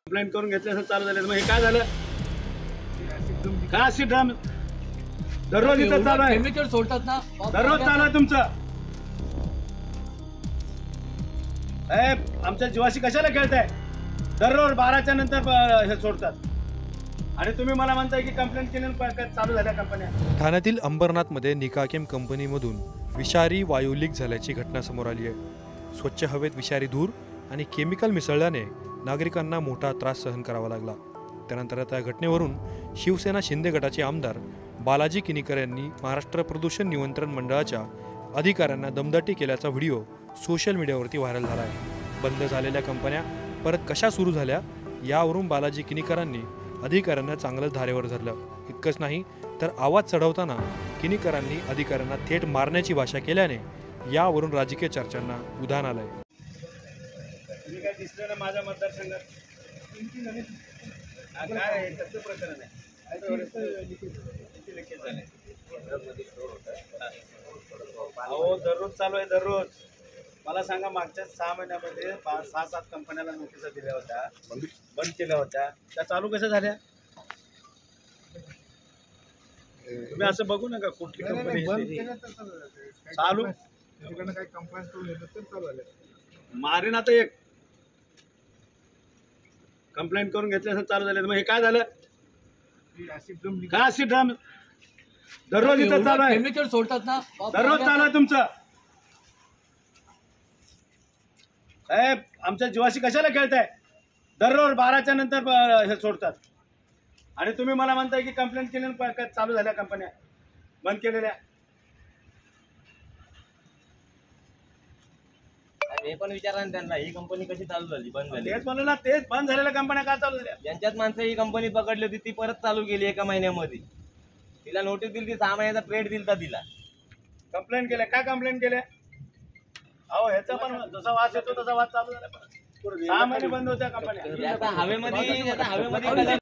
Complaint करून घेतल्याचं चालू झालं, मग हे काय झालं? काय अशी ड्राम दररोज इथं चालू आहे, केमिकल सोडतात ना, दररोज चालू आहे तुमचं. आमच्या जीवाशी कशाला खेळताय? दररोज 12च्या नंतर हे सोडतात आणि तुम्ही मला म्हणताय की कंप्लेंट केली चालू झाल्या कंपन्या. ठाण्यातील अंबरनाथमध्ये निकाकेम कंपनीमधून विषारी वायू लीक झाल्याची घटना समोर आली आहे. स्वच्छ हवेत विषारी धूर आणि केमिकल मिसळल्याने नागरिकांना मोठा त्रास सहन करावा लागला. त्यानंतर त्या घटनेवरून शिवसेना शिंदे गटाचे आमदार बालाजी किनीकर यांनी महाराष्ट्र प्रदूषण नियंत्रण मंडळाच्या अधिकाऱ्यांना दमदाटी केल्याचा व्हिडिओ सोशल मीडियावरती व्हायरल झाला आहे. बंद झालेल्या कंपन्या परत कशा सुरू झाल्या यावरून बालाजी किनीकरांनी अधिकाऱ्यांना चांगलंच धारेवर धरलं. इतकंच नाही तर आवाज चढवताना किनीकरांनी अधिकाऱ्यांना थेट मारण्याची भाषा केल्याने यावरून राजकीय चर्चांना उधाण आलंय. तुम्ही काय दिसलं ना माझ्या मतदारसंघात? काय कसं प्रकरण आहे? अहो दररोज चालू आहे, दररोज. मला सांगा, मागच्या 6 महिन्यामध्ये 6-7 कंपन्याला नोटिसा दिल्या होत्या, बंद केल्या होत्या, त्या चालू कशा झाल्या? तुम्ही असं बघू नका कुठली कंपनी चालू काही कंप्लेंट करून घेतलं तर चालू झालं. मारेन आता एक कंप्लेंट करून घेतल्याचं चालू झालं, मग हे काय झालं? काय अशी ड्राम दररोज इथं चालू आहे, केमिकल सोडतात ना, दररोज चालू आहे तुमचं. आमच्या जीवाशी कशाला खेळताय? दररोज 12च्या नंतर हे सोडतात आणि तुम्ही मला म्हणताय की कंप्लेंट केली चालू झाल्या कंपन्या बंद केलेल्या. हे पण विचारा ना त्यांना, ही कंपनी कशी चालू झाली, बंद झाली? तेच म्हणलं ना, तेच बंद झालेल्या कंपन्या का चालू झाल्या? ज्यांच्यात माणसं ही कंपनी पकडली होती ती परत चालू केली एका महिन्यामध्ये. तिला नोटीस दिली, ती 6 महिन्याचा पिरियड दिलता तिला. कंप्लेंट केल्या, काय कंप्लेंट केल्या? अहो ह्याचा पण जसा वास येतो तसा वास चालू झाला. 6 महिने बंद होत्या कंपन्या. आता हवेमध्ये